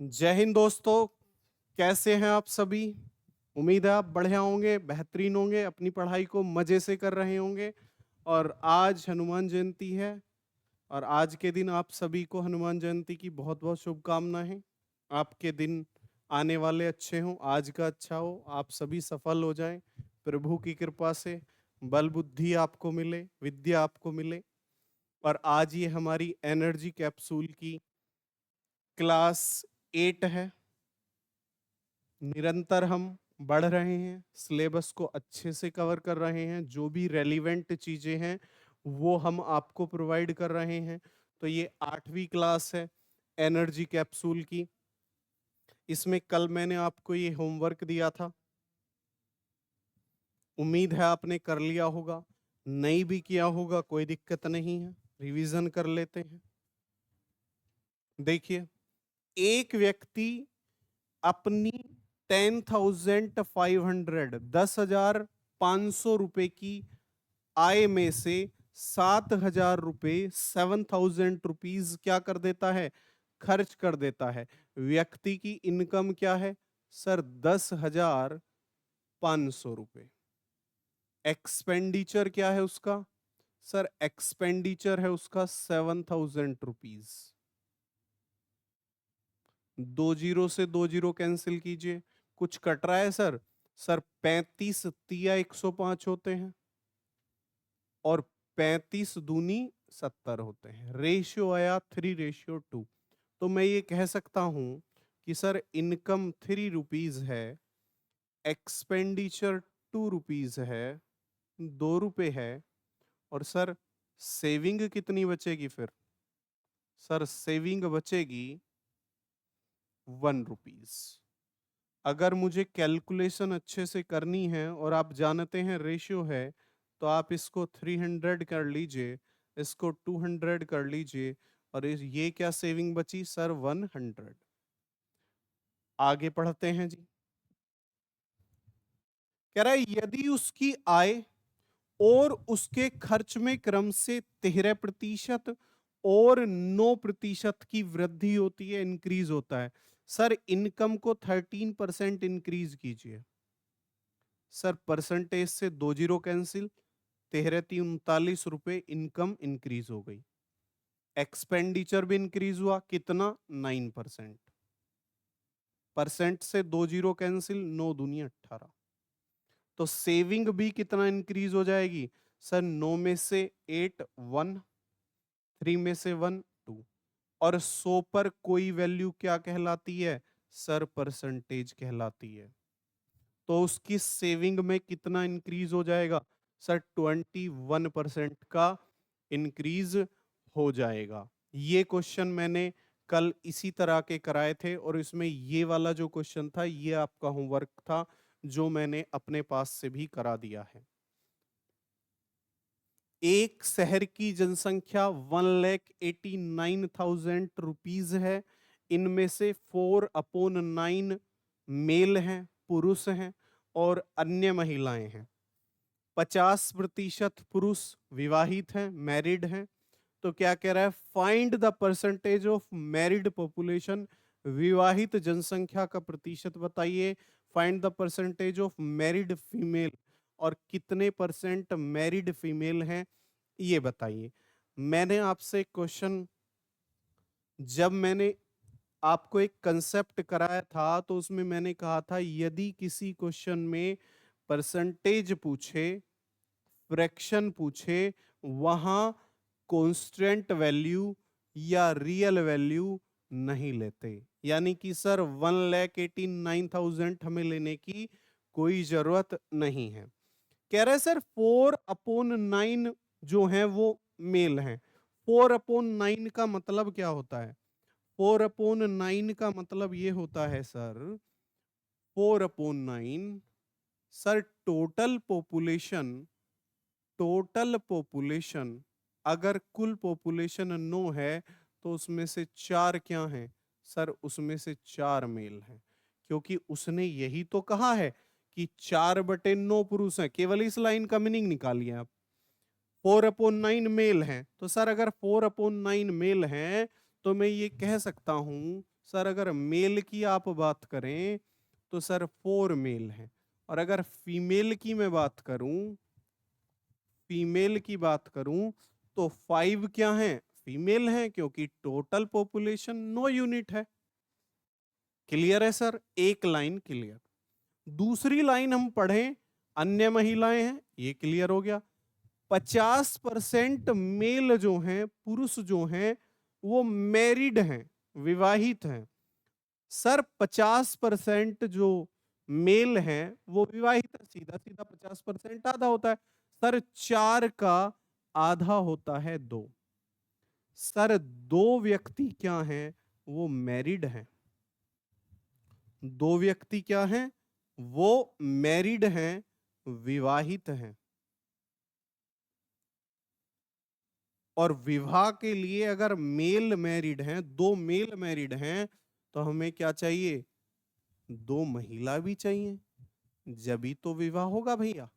जय हिंद दोस्तों। कैसे हैं आप सभी? उम्मीद है आप बढ़िया होंगे, बेहतरीन होंगे, अपनी पढ़ाई को मजे से कर रहे होंगे। और आज हनुमान जयंती है और आज के दिन आप सभी को हनुमान जयंती की बहुत बहुत शुभकामनाएं। आपके दिन आने वाले अच्छे हों, आज का अच्छा हो, आप सभी सफल हो जाएं प्रभु की कृपा से। बल बुद्धि आपको मिले, विद्या आपको मिले। और आज ये हमारी एनर्जी कैप्सूल की क्लास 8 है। निरंतर हम बढ़ रहे हैं, सिलेबस को अच्छे से कवर कर रहे हैं, जो भी रेलिवेंट चीजें हैं वो हम आपको प्रोवाइड कर रहे हैं। तो ये 8वीं क्लास है एनर्जी कैप्सूल की। इसमें कल मैंने आपको ये होमवर्क दिया था, उम्मीद है आपने कर लिया होगा। नहीं भी किया होगा कोई दिक्कत नहीं है, रिवीजन कर लेते हैं। देखिए, एक व्यक्ति अपनी 10,500 10,500 रुपए की आय में से 7,000 रुपए 7,000 रुपीज क्या कर देता है? खर्च कर देता है। व्यक्ति की इनकम क्या है सर? 10,500 रुपए। एक्सपेंडिचर क्या है उसका? सर एक्सपेंडिचर है उसका 7,000 रुपीज। 2 जीरो से 2 जीरो कैंसिल कीजिए। कुछ कट रहा है सर? सर 35 तिया 105 होते हैं और 35 दूनी 70 होते हैं। रेशियो आया 3:2। तो मैं ये कह सकता हूं कि सर इनकम 3 रुपीज है, एक्सपेंडिचर 2 रुपीज है, 2 रुपए है। और सर सेविंग कितनी बचेगी फिर? सर सेविंग बचेगी 1 रुपीज। अगर मुझे कैलकुलेशन अच्छे से करनी है और आप जानते हैं रेशियो है, तो आप इसको 300 कर लीजिए, इसको 200 कर लीजिए। और ये क्या सेविंग बची सर? 100। आगे पढ़ते हैं जी। कह रहा है यदि उसकी आय और उसके खर्च में क्रम से 13% और 9% की वृद्धि होती है, इंक्रीज होता है। सर इनकम को 13% इंक्रीज कीजिए। सर परसेंटेज से 2 जीरो कैंसिल, 13,39 रुपए इनकम इंक्रीज हो गई। एक्सपेंडिचर भी इंक्रीज हुआ, कितना? 9%। परसेंट से 2 जीरो कैंसिल, 9 दूनी 18। तो सेविंग भी कितना इंक्रीज हो जाएगी सर? 9 में से 8 1, 3 में से 1 2। और 100 पर कोई वैल्यू क्या कहलाती है सर? परसेंटेज कहलाती है। तो उसकी सेविंग में कितना इंक्रीज हो जाएगा सर? 21% का इंक्रीज हो जाएगा। ये क्वेश्चन मैंने कल इसी तरह के कराए थे और इसमें ये वाला जो क्वेश्चन था ये आपका होमवर्क था, जो मैंने अपने पास से भी करा दिया है। एक शहर की जनसंख्या 1,89,000 रुपीज है। इनमें से 4/9 मेल हैं, पुरुष हैं, और अन्य महिलाएं हैं। 50% पुरुष विवाहित हैं, मैरिड हैं। तो क्या कह रहा है? Find the percentage of married population. विवाहित जनसंख्या का प्रतिशत बताइए। Find the percentage of married female. और कितने परसेंट मैरिड फीमेल हैं ये बताइए। मैंने आपसे क्वेश्चन, जब मैंने आपको एक कंसेप्ट कराया था तो उसमें मैंने कहा था यदि किसी क्वेश्चन में परसेंटेज पूछे, फ्रैक्शन पूछे, वहां कांस्टेंट वैल्यू या रियल वैल्यू नहीं लेते। यानी कि सर 1,89,000 हमें लेने की कोई जरूरत नहीं है। कह रहे सर 4/9 जो है वो मेल हैं। 4/9 का मतलब क्या होता है? 4/9 का मतलब ये होता है सर, 4/9 सर टोटल पॉपुलेशन अगर कुल पॉपुलेशन 9 है तो उसमें से 4 क्या हैं सर? उसमें से 4 मेल हैं। क्योंकि उसने यही तो कहा है कि 4/9 पुरुष हैं। केवल इस लाइन का मीनिंग निकालिए आप। 4/9 मेल हैं, तो सर अगर 4/9 मेल हैं तो मैं ये कह सकता हूं सर अगर मेल की आप बात करें तो सर 4 मेल हैं, और अगर फीमेल की मैं बात करूं, फीमेल की बात करूं तो 5 क्या हैं, फीमेल हैं, क्योंकि टोटल पॉपुलेशन 9 यूनिट है। क्लियर है सर, एक लाइन क्लियर। दूसरी लाइन हम पढ़ें, अन्य महिलाएं हैं, ये क्लियर हो गया। 50% मेल जो हैं, पुरुष जो हैं, वो मैरिड हैं, विवाहित हैं। सर 50% जो मेल हैं वो विवाहित है, सीधा सीधा 50% आधा होता है। सर 4 का आधा होता है 2। सर 2 व्यक्ति क्या हैं, वो मैरिड हैं। 2 व्यक्ति क्या हैं, वो मैरिड हैं, विवाहित हैं। और विवाह के लिए अगर मेल मैरिड हैं, 2 मेल मैरिड हैं, तो हमें क्या चाहिए, 2 महिला भी चाहिए, जभी तो विवाह होगा भैया,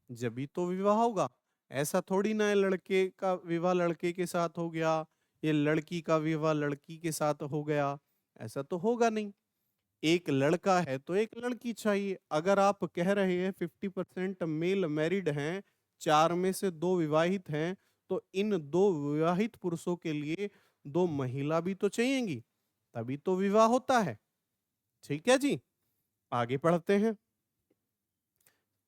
जभी तो विवाह होगा। ऐसा थोड़ी ना है लड़के का विवाह लड़के के साथ हो गया, ये लड़की का विवाह लड़की के साथ हो गया, ऐसा तो होगा नहीं। एक लड़का है तो एक लड़की चाहिए। अगर आप कह रहे हैं 50% मेल मैरिड हैं, 4 में से 2 विवाहित हैं, तो इन 2 विवाहित पुरुषों के लिए 2 महिला भी तो चाहिएगी, तभी तो विवाह होता है। ठीक है जी, आगे पढ़ते हैं।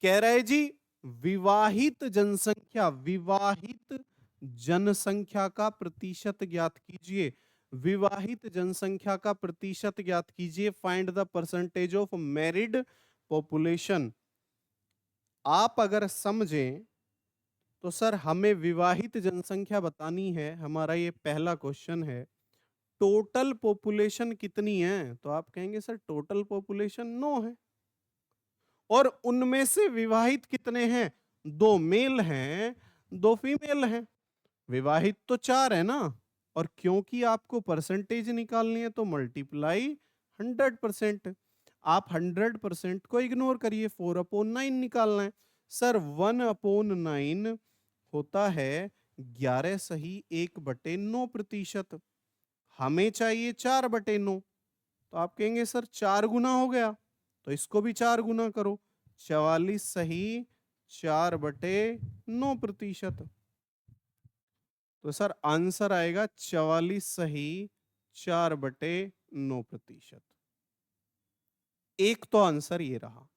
कह रहे जी, विवाहित जनसंख्या, विवाहित जनसंख्या का प्रतिशत ज्ञात कीजिए। विवाहित जनसंख्या का प्रतिशत ज्ञात कीजिए। Find the percentage of married population. आप अगर समझें तो सर हमें विवाहित जनसंख्या बतानी है, हमारा ये पहला क्वेश्चन है। टोटल पॉपुलेशन कितनी है, तो आप कहेंगे सर टोटल पॉपुलेशन 9 है, और उनमें से विवाहित कितने हैं, 2 मेल हैं, 2 फीमेल हैं। विवाहित तो 4 है ना, और क्योंकि आपको परसेंटेज निकालनी है तो मल्टीप्लाई 100%। आप 100% को इग्नोर करिए, 4/9 निकालना है। सर 1/9 होता है 11 सही 1/9%। हमें चाहिए 4/9, तो आप कहेंगे सर 4 गुना हो गया, तो इसको भी 4 गुना करो, 44 सही 4/9%। तो सर आंसर आएगा 44 सही 4/9%। एक तो आंसर ये रहा।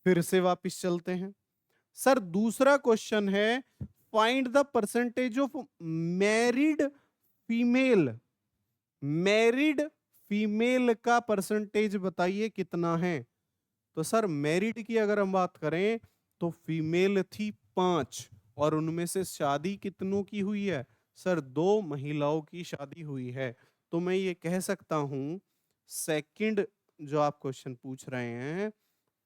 फिर से वापस चलते हैं। सर दूसरा क्वेश्चन है, find the percentage of married female. Married female का परसेंटेज बताइए कितना है। तो सर मैरिड की अगर हम बात करें तो फीमेल थी 5, और उनमें से शादी कितनों की हुई है, सर 2 महिलाओं की शादी हुई है। तो मैं ये कह सकता हूं, सेकंड जो आप क्वेश्चन पूछ रहे हैं,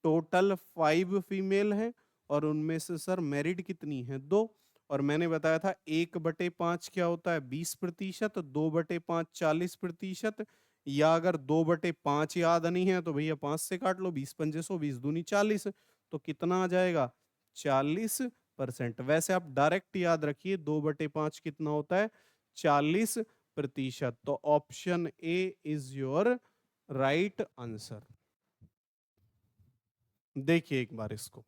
टोटल 5 फीमेल हैं, और उनमें से सर मैरिड कितनी है, 2। और मैंने बताया था 1/5 क्या होता है, 20%, 2/5 40%, या अगर 2/5 याद नहीं है तो भैया 5 से काट लो, 20×5 20 दूनी 40, तो कितना आ जाएगा, 40%। वैसे आप डायरेक्ट याद रखिए 2/5 कितना होता है, 40%। तो option A is your right answer. देखिए एक बार इसको,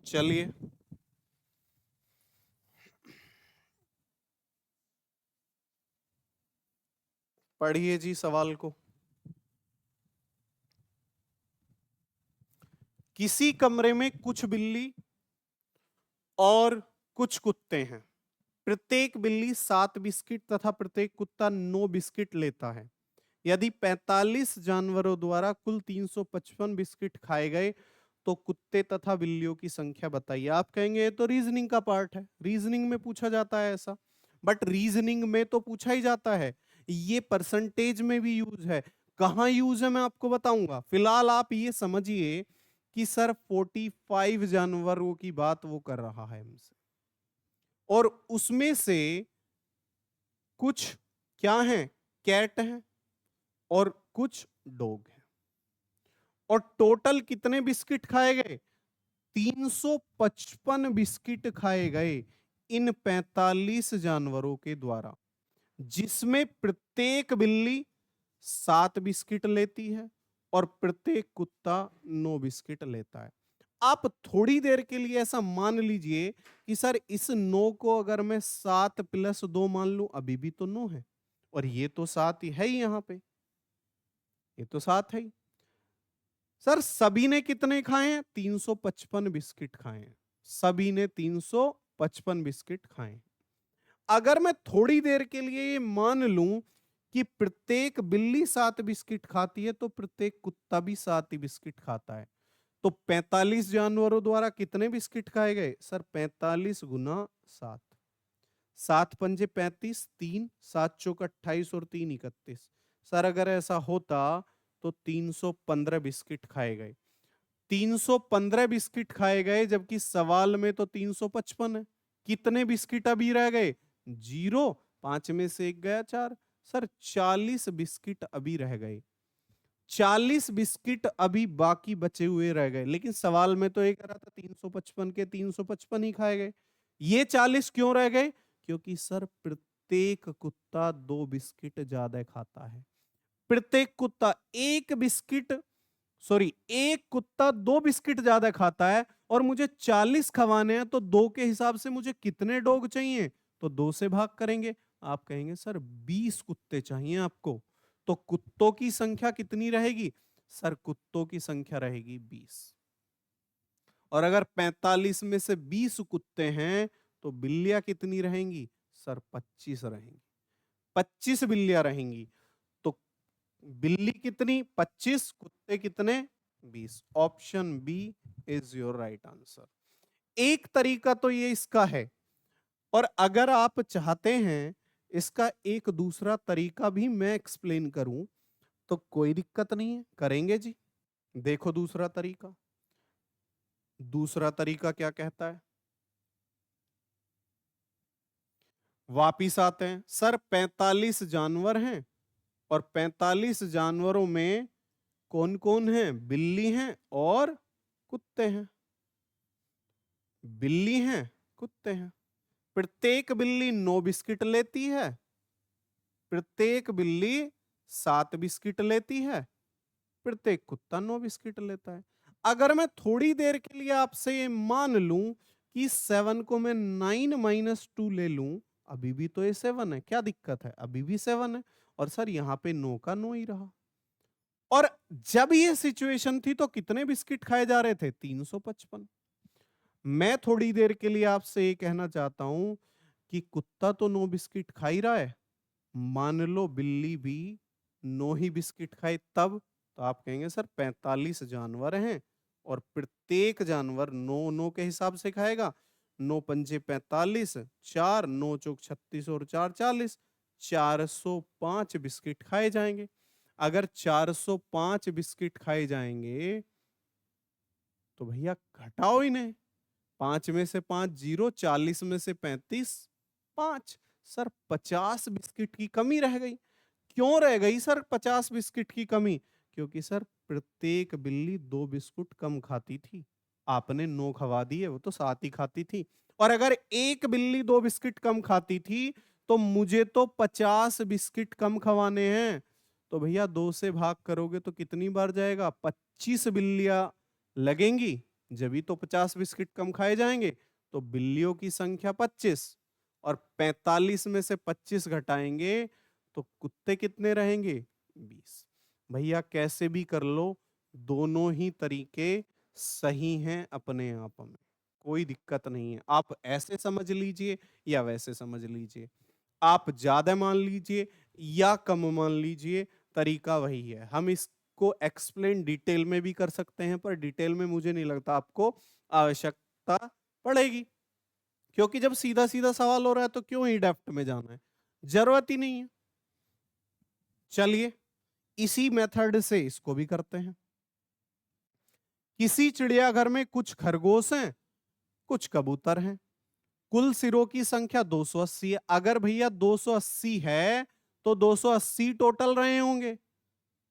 चलिए पढ़िए जी सवाल को। किसी कमरे में कुछ बिल्ली और कुछ कुत्ते हैं। प्रत्येक बिल्ली 7 बिस्किट तथा प्रत्येक कुत्ता 9 बिस्किट लेता है। यदि 45 जानवरों द्वारा कुल 355 बिस्किट खाए गए तो कुत्ते तथा बिल्लियों की संख्या बताइए। आप कहेंगे ये तो रीजनिंग का पार्ट है, रीजनिंग में पूछा जाता है ऐसा, बट रीजनिंग में तो पूछा ही जाता है, ये परसेंटेज में भी यूज है। कहां यूज है मैं आपको बताऊंगा। फिलहाल आप ये समझिए कि सर 45 जानवरों की बात वो कर रहा है हमसे, और उसमें से कुछ क्या हैं, कैट हैं, और कुछ डॉग हैं। और टोटल कितने बिस्किट खाए गए, 355 बिस्किट खाए गए। इन 45 जानवरों के द्वारा, जिसमें प्रत्येक बिल्ली 7 बिस्किट लेती है और प्रत्येक कुत्ता 9 बिस्किट लेता है। आप थोड़ी देर के लिए ऐसा मान लीजिए कि सर इस 9 को अगर मैं 7 प्लस 2 मान लूं, अभी भी तो 9 है, और ये तो 7 ही है ही, यहां पे ये तो 7 है ही। सर सभी ने कितने खाए हैं? 355 बिस्किट खाए हैं। सभी ने 355 बिस्किट खाए हैं। अगर मैं थोड़ी देर के लिए ये मान लूं कि प्रत्येक बिल्ली 7 बिस्किट खाती है, तो प्रत्येक कुत्ता भी 7 ही बिस्किट खाता है, तो 45 जानवरों द्वारा कितने बिस्किट खाए गए? सर 45 गुना 7, 7 पंजे 35, 3 7 चौक 28 और 3 31। सर अगर ऐसा होता तो 315 बिस्किट खाए गए। 315 बिस्किट खाए गए, जबकि सवाल में तो 355 है। कितने बिस्किट अभी रह गए? 0, 5 में से 1 गया 4। सर 40 बिस्किट अभी रह गए। 40 बिस्किट अभी बाकी बचे हुए रह गए, लेकिन सवाल में तो ये कह रहा था 355 के 355 ही खाए गए। ये 40 क्यों रह गए? क्योंकि सर प्रत्येक कुत्ता 2 बिस्किट ज्यादा खाता है। प्रत्येक कुत्ता एक कुत्ता 2 बिस्किट ज्यादा खाता है, और मुझे 40 खवाने हैं, तो 2 के हिसाब से मुझे कितने डॉग चाहिए? तो 2 से भाग करेंगे। आप कहेंगे सर 20 कुत्ते चाहिए आपको, तो कुत्तों की संख्या कितनी रहेगी? सर कुत्तों की संख्या रहेगी 20। और अगर 45 में से 20 कुत्ते हैं, तो बिल्लियां कितनी रहेंगी? सर 25 रहेंगी। 25 बिल्लियां रहेंगी। तो बिल्ली कितनी? 25, कुत्ते कितने? 20। Option B is your right answer. एक तरीका तो ये इसका है, और अगर आप चाहते हैं इसका एक दूसरा तरीका भी मैं एक्सप्लेन करूं, तो कोई दिक्कत नहीं है, करेंगे जी। देखो दूसरा तरीका। दूसरा तरीका क्या कहता है? वापिस आते हैं। सर 45 जानवर हैं, और 45 जानवरों में कौन कौन है? बिल्ली हैं और कुत्ते हैं। बिल्ली हैं, कुत्ते हैं। प्रत्येक बिल्ली 9 बिस्किट लेती है, प्रत्येक बिल्ली 7 बिस्किट लेती है, प्रत्येक कुत्ता 9 बिस्किट लेता है। अगर मैं थोड़ी देर के लिए आपसे ये मान लूं कि 7 को मैं 9 - 2 ले लूं, अभी भी तो ये 7 है। क्या दिक्कत है? अभी भी 7 है, और सर यहां पे 9 का 9 ही रहा। और जब ये सिचुएशन थी, तो कितने बिस्किट खाए जा रहे थे? 355। मैं थोड़ी देर के लिए आपसे ये कहना चाहता हूं कि कुत्ता तो 9 बिस्किट खा ही रहा है, मान लो बिल्ली भी 9 ही बिस्किट खाए, तब तो आप कहेंगे सर 45 जानवर हैं, और प्रत्येक जानवर 9 के हिसाब से खाएगा। 9 पंजे 45, 4 9 चौक 36 और 4 40, 405 बिस्किट खाए जाएंगे। अगर 405 बिस्किट खाए जाएंगे, तो भैया घटाओ इन्हें। 5 में से 5 0, 40 में से 35 5। सर 50 बिस्किट की कमी रह गई। क्यों रह गई सर 50 बिस्किट की कमी? क्योंकि सर प्रत्येक बिल्ली 2 बिस्कुट कम खाती थी। आपने 9 खवा दिए, वो तो 7 ही खाती थी। और अगर एक बिल्ली 2 बिस्किट कम खाती थी, तो मुझे तो 50 बिस्किट कम खवाने हैं। तो भैया 2 से भाग करोगे तो कितनी बार जाएगा? 25 बिल्लियां लगेंगी, जब भी तो 50 बिस्किट कम खाए जाएंगे। तो बिल्लियों की संख्या 25, और 45 में से 25 घटाएंगे, तो कुत्ते कितने रहेंगे? 20। भैया कैसे भी कर लो, दोनों ही तरीके सही हैं अपने आप में, कोई दिक्कत नहीं है। आप ऐसे समझ लीजिए या वैसे समझ लीजिए, आप ज्यादा मान लीजिए या कम मान लीजिए, तरीका वही है। हम इसको एक्सप्लेन डिटेल में भी कर सकते हैं, पर डिटेल में मुझे नहीं लगता आपको आवश्यकता पड़ेगी, क्योंकि जब सीधा सीधा सवाल हो रहा है तो क्यों ही डेप्थ में जाना है, जरूरत ही नहीं है। चलिए इसी मेथड से इसको भी करते हैं। किसी चिड़ियाघर में कुछ खरगोश हैं, कुछ कबूतर हैं, कुल सिरों की संख्या 280 है। अगर भैया 280 है, तो 280 टोटल रहे होंगे।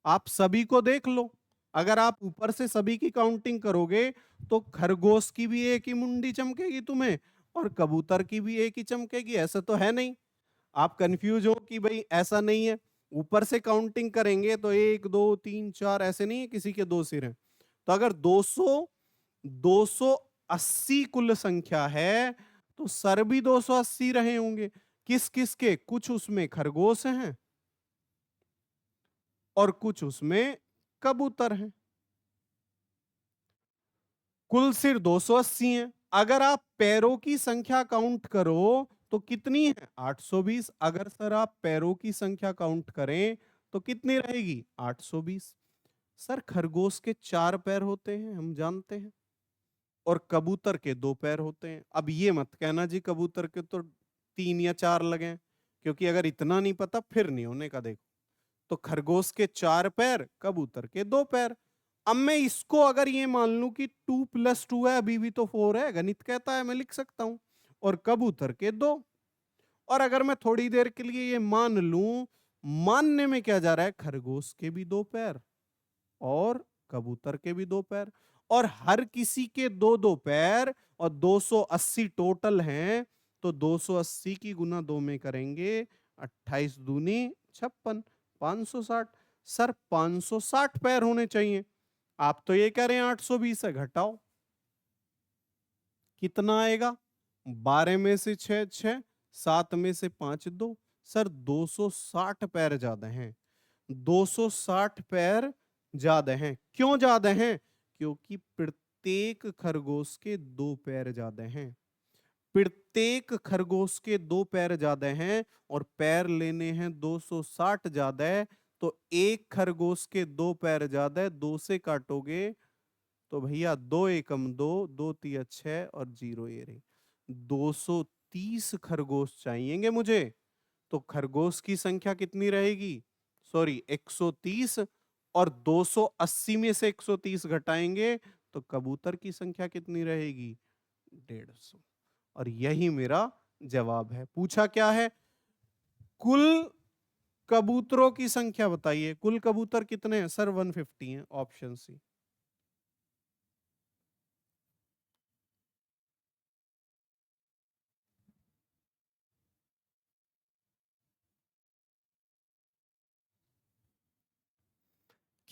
आप सभी को देख लो, अगर आप ऊपर से सभी की काउंटिंग करोगे, तो खरगोश की भी एक ही मुंडी चमकेगी तुम्हें, और कबूतर की भी एक ही चमकेगी, ऐसा तो है नहीं। आप कंफ्यूज हो कि भाई ऐसा नहीं है, ऊपर से काउंटिंग करेंगे तो 1 2 3 4 ऐसे नहीं है, किसी के 2 सिर हैं। तो अगर 280 कुल संख्या है तो सर भी 280 रहे होंगे। किस किस के? कुछ उसमें खरगोश हैं और कुछ उसमें कबूतर हैं। कुल सिर 280 हैं। अगर आप पैरों की संख्या काउंट करो तो कितनी है? 820। अगर सर आप पैरों की संख्या काउंट करें तो कितनी रहेगी? 820। सर खरगोश के 4 पैर होते हैं, हम जानते हैं, और कबूतर के 2 पैर होते हैं। अब ये मत कहना जी कबूतर के तो 3 या 4 लगे, क्योंकि अगर इतना नहीं पता फिर नहीं होने का। देखो, तो खरगोश के 4 पैर, कबूतर के 2 पैर। अब मैं इसको अगर ये मान लूं कि 2 + 2 है, अभी भी तो 4 है, गणित कहता है, मैं लिख सकता हूं, और कबूतर के 2। और अगर मैं थोड़ी देर के लिए ये मान लूं, मानने में क्या जा रहा है? खरगोश के भी 2 पैर और कबूतर के भी 2 पैर, और हर किसी के 2-2 पैर, और 280 टोटल हैं, तो 280 की गुना 2 में करेंगे, 28 दूनी 56, 560। सर 560 पैर होने चाहिए। आप तो ये कह रहे हैं 820 है, घटाओ कितना आएगा? 12 में से 6 6, 7 में से 5 2। सर 260 पैर ज्यादा हैं। 260 पैर ज्यादा हैं। क्यों ज्यादा हैं? क्योंकि प्रत्येक खरगोश के 2 पैर ज्यादा हैं। प्रत्येक खरगोश के 2 पैर ज्यादा हैं और पैर लेने हैं 260 ज्यादा है, तो एक खरगोश के 2 पैर ज्यादा है। 2 से काटोगे तो भैया 2 एकम 2, 2 तिया 6 और 0 ये रही। 230 खरगोश चाहिएंगे मुझे। तो खरगोश की संख्या कितनी रहेगी? सॉरी 130, और 280 में से 130 घटाएंगे तो कबूतर की संख्या कितनी रहेगी? 150। और यही मेरा जवाब है। पूछा क्या है? कुल कबूतरों की संख्या बताइए। कुल कबूतर कितने हैं? सर 150 हैं, ऑप्शन सी।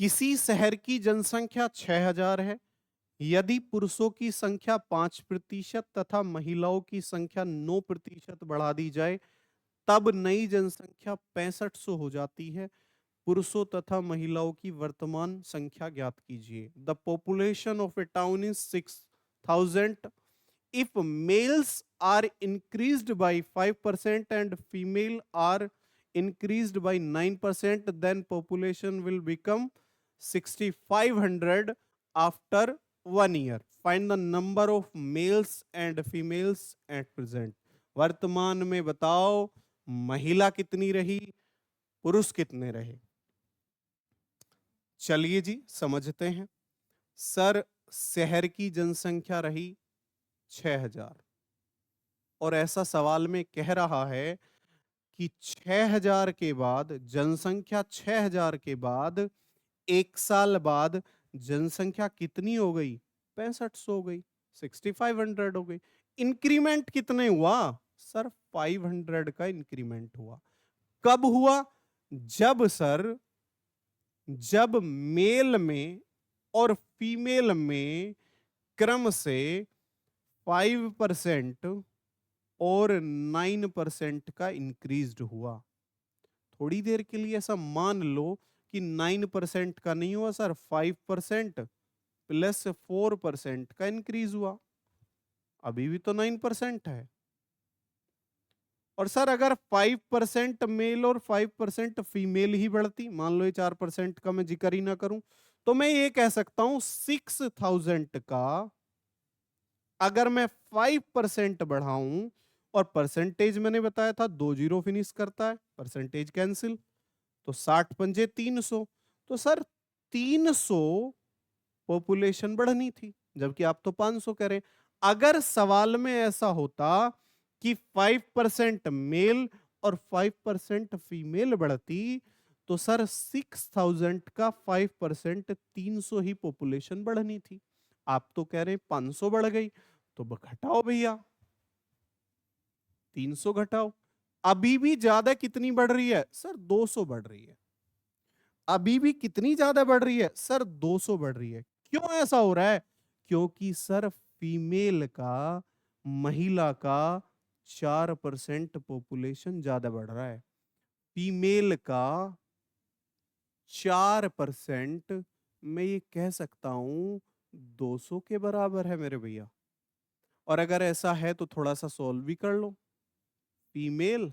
किसी शहर की जनसंख्या 6000 है। यदि पुरुषों की संख्या 5% तथा महिलाओं की संख्या 9% बढ़ा दी जाए, तब नई जनसंख्या 6500 हो जाती है। पुरुषों तथा महिलाओं की वर्तमान संख्या ज्ञात कीजिए। The population of A town is 6000। If males are increased by 5% and female are increased by 9%, then population will become 6500 after 1 year. Find the number of males and females at present. वर्तमान में बताओ, महिला कितनी रही, पुरुष कितने रहे? चलिए जी समझते हैं। सर शहर की जनसंख्या रही 6000, और ऐसा सवाल में कह रहा है कि 6000 के बाद, जनसंख्या 6000 के बाद 1 साल बाद जनसंख्या कितनी हो गई? 6500 हो गई, 6500 हो गई। इंक्रीमेंट कितने हुआ? सर 500 का इंक्रीमेंट हुआ। कब हुआ? जब सर, जब मेल में और फीमेल में क्रम से 5% और 9% का इंक्रीज्ड हुआ। थोड़ी देर के लिए ऐसा मान लो कि 9% का नहीं हुआ सर, 5% प्लस 4% का इंक्रीज हुआ। अभी भी तो 9% है। और सर अगर 5% मेल और 5% फीमेल ही बढ़ती, मान लो ये 4% का मैं जिक्र ही ना करूं, तो मैं ये कह सकता हूं 6000 का अगर मैं 5% बढ़ाऊं, और परसेंटेज मैंने बताया था 2 जीरो फिनिश करता है, परसेंटेज कैंसिल, तो 60 पंजे 300। तो सर 300 पॉपुलेशन बढ़नी थी, जबकि आप तो 500 कह रहे हैं। अगर सवाल में ऐसा होता कि 5% मेल और 5% फीमेल बढ़ती, तो सर 6000 का 5% 300 ही पॉपुलेशन बढ़नी थी। आप तो कह रहे हैं 500 बढ़ गई, तो घटाओ भैया। 300 घटाओ। अभी भी ज्यादा कितनी बढ़ रही है सर? 200 बढ़ रही है। अभी भी कितनी ज्यादा बढ़ रही है सर? 200 बढ़ रही है। क्यों ऐसा हो रहा है? क्योंकि सर फीमेल का, महिला का 4% पॉपुलेशन ज्यादा बढ़ रहा है। फीमेल का 4%, मैं ये कह सकता हूं 200 के बराबर है मेरे भैया। और अगर ऐसा है तो थोड़ा सा सोल्व भी कर लो। फीमेल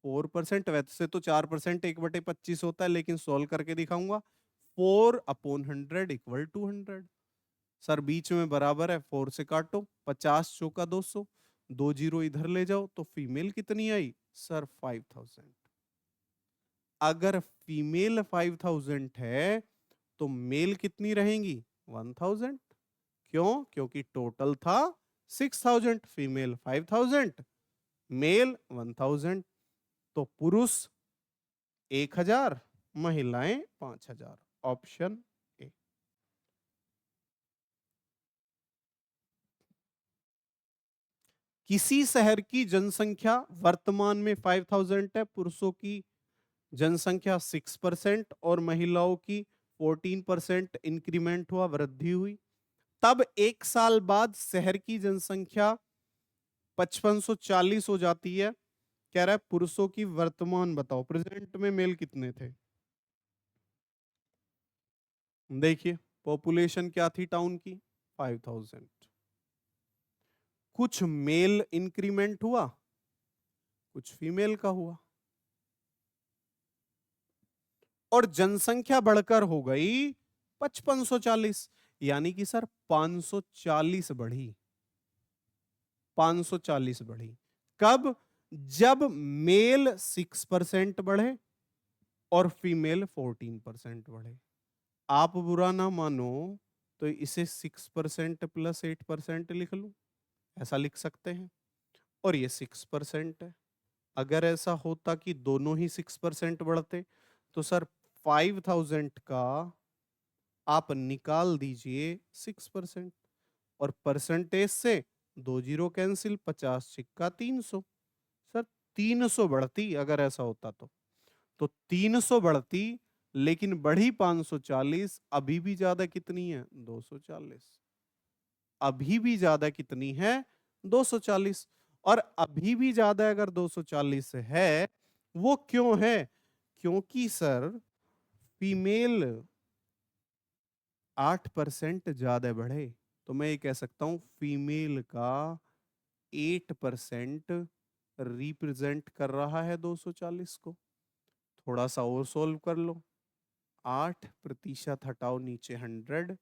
4%, वैसे तो 4% 1/25 होता है, लेकिन सोल्व करके दिखाऊंगा। 4/100 इक्वल टू 100। सर बीच में बराबर है, 4 से काटो, 50 चौका 200, 2 जीरो इधर ले जाओ, तो फीमेल कितनी आई सर? 5000। अगर फीमेल 5000 है तो मेल कितनी रहेंगी? 1000। क्यों? क्योंकि टोटल था 6000, फीमेल 5000, मेल 1000। तो पुरुष 1000, महिलाएं 5000। Option A. किसी शहर की जनसंख्या वर्तमान में 5000 है, पुरुषों की जनसंख्या 6% और महिलाओं की 14% इंक्रीमेंट हुआ, वृद्धि हुई। तब एक साल बाद शहर की जनसंख्या 5540 हो जाती है। कह रहा है पुरुषों की वर्तमान बताओ, प्रेजेंट में मेल कितने थे? देखिए पॉपुलेशन क्या थी टाउन की? 5000। कुछ मेल इंक्रीमेंट हुआ, कुछ फीमेल का हुआ, और जनसंख्या बढ़कर हो गई 5540। यानी कि सर 540 बढ़ी। 540 बढ़ी कब? जब मेल 6% बढ़े और फीमेल 14% बढ़े। आप बुरा ना मानो तो इसे 6% प्लस 8% लिख लूं, ऐसा लिख सकते हैं। और ये 6% है। अगर ऐसा होता कि दोनों ही 6% बढ़ते तो सर 5000 का आप निकाल दीजिए 6%, और परसेंटेज से 2 जीरो कैंसिल, 50 छिक्का 300। सर 300 बढ़ती अगर ऐसा होता तो 300 बढ़ती, लेकिन बढ़ी 540। अभी भी ज्यादा कितनी है? 240। अभी भी ज्यादा कितनी है? 240। और अभी भी ज्यादा अगर 240 है, वो क्यों है? क्योंकि सर फीमेल 8% ज्यादा बढ़े, तो मैं ये कह सकता हूं फीमेल का 8% रिप्रेजेंट कर रहा है 240 को। थोड़ा सा और सोल्व कर लो। 8% हटाओ नीचे 100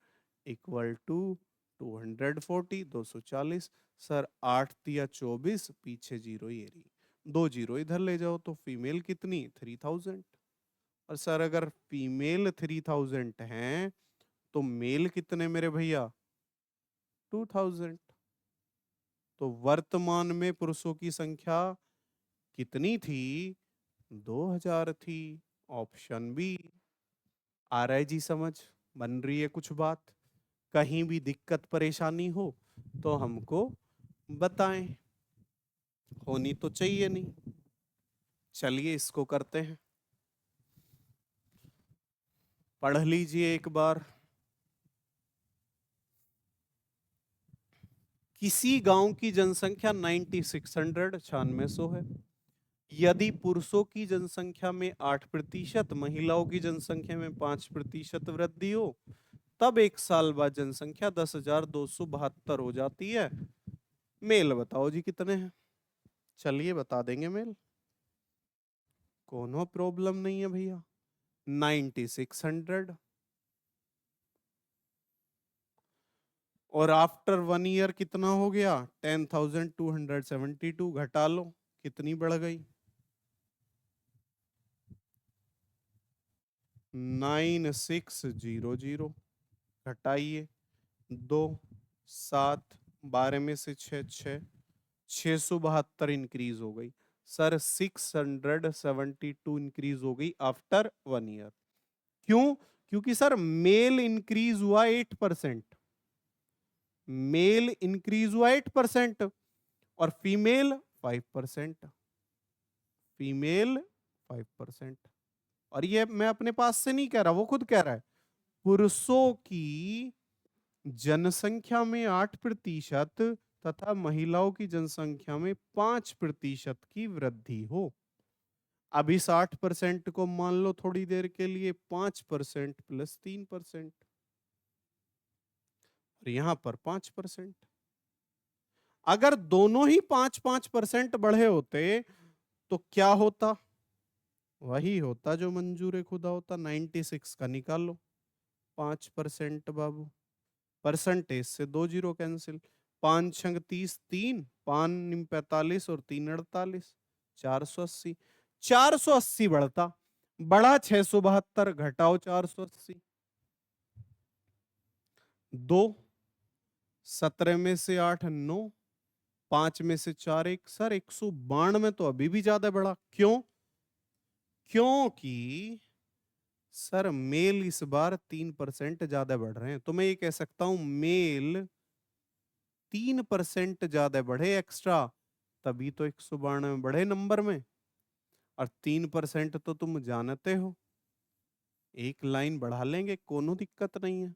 इक्वल टू 240, 240। सर 8 दिया 24, पीछे जीरो ये रही, 2 जीरो इधर ले जाओ, तो फीमेल कितनी? 3000। और सर अगर फीमेल 3000 हैं तो मेल कितने मेरे भैया? 2000। तो वर्तमान में पुरुषों की संख्या कितनी थी? 2000 थी। Option B. आ रहा है जी समझ? बन रही है कुछ बात? कहीं भी दिक्कत परेशानी हो तो हमको बताएं, होनी तो चाहिए नहीं। चलिए इसको करते हैं, पढ़ लीजिए एक बार। किसी गांव की जनसंख्या 9600 9600 है। यदि पुरुषों की जनसंख्या में 8%, महिलाओं की जनसंख्या में 5% वृद्धि हो, तब एक साल बाद जनसंख्या 10,272 हो जाती है। मेल बताओ जी कितने हैं? चलिए बता देंगे मेल, कोनो प्रॉब्लम नहीं है भैया। 9600। और आफ्टर 1 ईयर कितना हो गया? 10,272। घटा लो, कितनी बढ़ गई? 9600। घटाइए, 2 7 12 में से 6 6, 672 इंक्रीज हो गई। सर 672 इंक्रीज हो गई आफ्टर 1 ईयर। क्यों? क्योंकि सर मेल इंक्रीज हुआ 8%। मेल इंक्रीज हुआ 8% और फीमेल 5%, फीमेल 5%। और ये मैं अपने पास से नहीं कह रहा, वो खुद कह रहा है पुरुषों की जनसंख्या में 8% तथा महिलाओं की जनसंख्या में 5% की वृद्धि हो। अब इस 8% को मान लो थोड़ी देर के लिए 5% प्लस 3%, और यहां पर 5%। अगर दोनों ही 5-5% बढ़े होते तो क्या होता? वही होता जो मंजूर खुदा होता। 96 का निकालो 5% बाबू, परसेंटेज से 2 जीरो कैंसिल, 5 छंग 30, 3 5 निम 45 और 3 48, 480। 480 बढ़ता, बढ़ा 672, घटाओ 480, 2 17 में से 8 9, 5 में से 4 1, सर 192 तो अभी भी ज्यादा बढ़ा। क्यों? क्योंकि सर मेल इस बार 3% ज्यादा बढ़ रहे हैं, तो मैं ये कह सकता हूं मेल 3% ज्यादा बढ़े एक्स्ट्रा, तभी तो 192 बढ़े नंबर में। और 3% तो तुम जानते हो, एक लाइन बढ़ा लेंगे, कोनो दिक्कत नहीं है।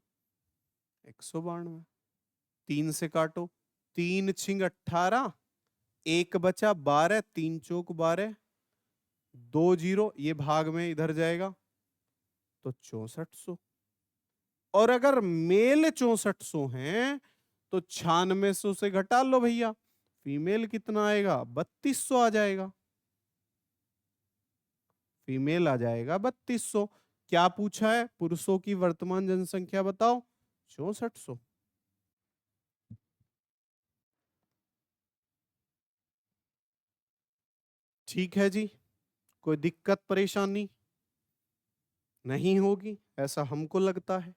192 3 से काटो, 3 छिंग 18, 1 बचा 12, 3 चौक 12, 2 जीरो, ये भाग में इधर जाएगा तो 6400। और अगर मेल 6400 हैं तो 9600 से घटा लो भैया, फीमेल कितना आएगा? 3200 आ जाएगा, फीमेल आ जाएगा 3200। क्या पूछा है? पुरुषों की वर्तमान जनसंख्या बताओ, 6400। ठीक है जी, कोई दिक्कत परेशानी नहीं होगी ऐसा हमको लगता है।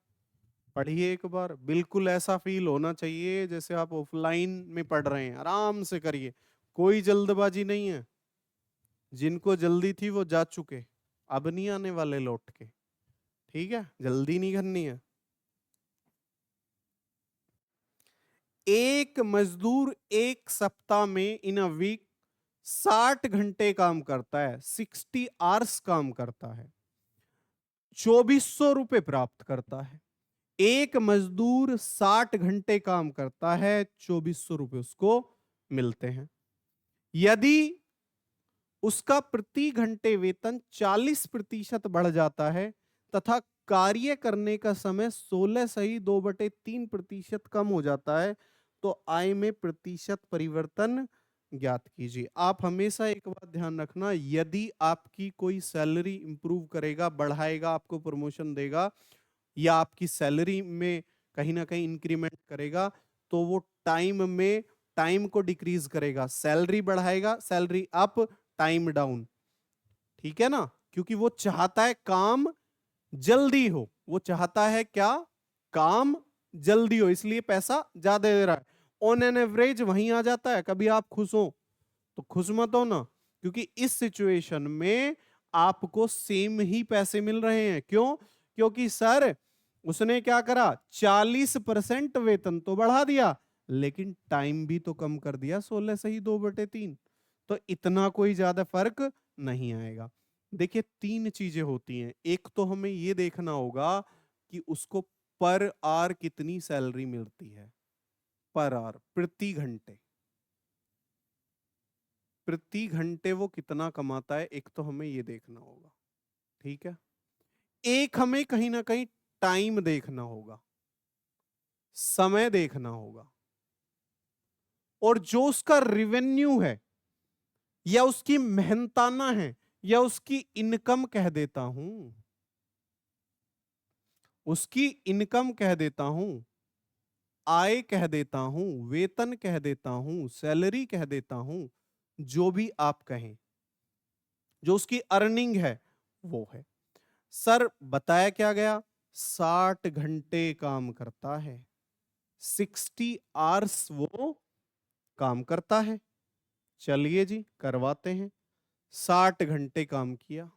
पढ़िए एक बार, बिल्कुल ऐसा फील होना चाहिए जैसे आप ऑफलाइन में पढ़ रहे हैं। आराम से करिए, कोई जल्दबाजी नहीं है। जिनको जल्दी थी वो जा चुके, अब नहीं आने वाले लौट के। ठीक है, जल्दी नहीं करनी है। एक मजदूर एक सप्ताह में इन अ वीक 60 घंटे काम करता है, 60 आवर्स काम करता है, 2400 रुपए प्राप्त करता है। एक मजदूर 60 घंटे काम करता है, 2400 रुपए उसको मिलते हैं। यदि उसका प्रति घंटे वेतन 40% बढ़ जाता है तथा कार्य करने का समय 16 सही 2/3% कम हो जाता है, तो आय में प्रतिशत परिवर्तन ज्ञात कीजिए। आप हमेशा एक बात ध्यान रखना, यदि आपकी कोई सैलरी इंप्रूव करेगा, बढ़ाएगा, आपको प्रमोशन देगा या आपकी सैलरी में कहीं ना कहीं इंक्रीमेंट करेगा, तो वो टाइम में टाइम को डिक्रीज करेगा। सैलरी बढ़ाएगा, सैलरी अप, टाइम डाउन। ठीक है ना? क्योंकि वो चाहता है काम जल्दी हो, वो चाहता है क्या? काम जल्दी हो, इसलिए पैसा ज्यादा दे रहा है। ऑन एन एवरेज वहीं आ जाता है। कभी आप खुश हो तो खुश मत हो ना, क्योंकि इस सिचुएशन में आपको सेम ही पैसे मिल रहे हैं। क्यों? क्योंकि सर उसने क्या करा, 40% वेतन तो बढ़ा दिया, लेकिन टाइम भी तो कम कर दिया, 16 से ही 2/3। तो इतना कोई ज्यादा फर्क नहीं आएगा। देखिए 3 चीजें होती हैं। एक तो हमें यह देखना होगा कि उसको पर आवर कितनी सैलरी मिलती है, पर आवर, प्रति घंटे, प्रति घंटे वो कितना कमाता है, एक तो हमें ये देखना होगा। ठीक है, एक हमें कहीं ना कहीं टाइम देखना होगा, समय देखना होगा, और जो उसका रिवेन्यू है या उसकी मेहनताना है या उसकी इनकम कह देता हूं, उसकी इनकम कह देता हूं, आय कह देता हूं, वेतन कह देता हूं, सैलरी कह देता हूं, जो भी आप कहें, जो उसकी अर्निंग है वो है। सर बताया क्या गया? 60 घंटे काम करता है, 60 आवर्स वो काम करता है। चलिए जी करवाते हैं। 60 घंटे काम किया,